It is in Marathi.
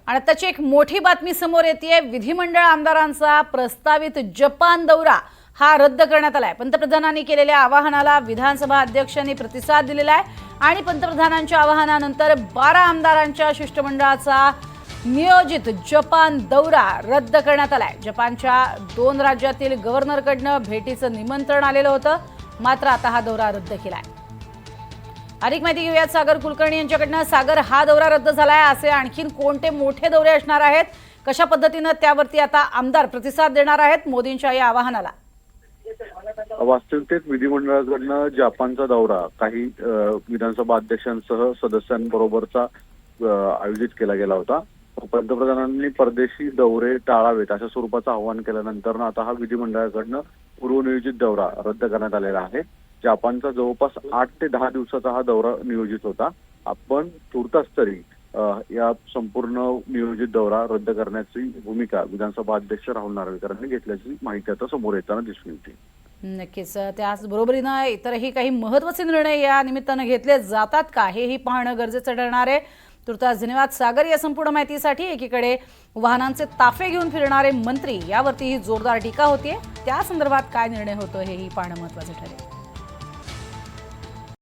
आणि त्याची एक मोठी बातमी समोर येते। विधिमंडळ आमदारांचा प्रस्तावित जपान दौरा हा रद्द करण्यात आलाय। पंतप्रधानांनी केलेल्या आवाहनाला विधानसभा अध्यक्षांनी प्रतिसाद दिलेला आहे आणि पंतप्रधानांच्या आवाहनानंतर 12 आमदारांच्या शिष्टमंडळाचा नियोजित जपान दौरा रद्द करण्यात आलाय। जपानच्या 2 राज्यातील गव्हर्नरकडनं भेटीचं निमंत्रण आलेलं होतं, मात्र आता हा दौरा रद्द केलाय। अधिक माहिती घेऊयात सागर कुलकर्णी यांच्याकडनं। सागर, हा दौरा रद्द झालाय, असे आणखीन कोणते मोठे दौरे असणार आहेत? कशा पद्धतीने त्यावरती आता आमदार प्रतिसाद देणार आहेत मोदींच्या या आवाहनाला? वास्तविकतेत विधिमंडळाकडनं जपानचा दौरा काही विधानसभा अध्यक्षांसह सदस्यांबरोबरचा आयोजित केला गेला होता। पंतप्रधानांनी परदेशी दौरे टाळावेत अशा स्वरूपाचं आवाहन केल्यानंतर आता हा विधिमंडळाकडनं पूर्वनियोजित दौरा रद्द करण्यात आलेला आहे। जपानचा जवळपास 8 ते 10 दिवसाचा हा दौरा नियोजित होता। आपण तुर्तास तरी या संपूर्ण नियोजित दौरा रद्द करण्याची भूमिका विधानसभा अध्यक्ष राहुल नार्वेकरांनी घेतल्याची माहिती आता समोर येताना दिसून येते। नक्कीच, त्याचबरोबरीने इतरही काही महत्त्वाचे निर्णय या निमित्तानं घेतले जातात का, हेही पाहणं गरजेचं ठरणार आहे। तुर्तास धन्यवाद सागर या संपूर्ण माहितीसाठी। एकीकडे वाहनांचे ताफे घेऊन फिरणारे मंत्री यावरतीही जोरदार टीका होतीये, त्या संदर्भात काय निर्णय होतो हेही पाहणं महत्त्वाचं ठरेल।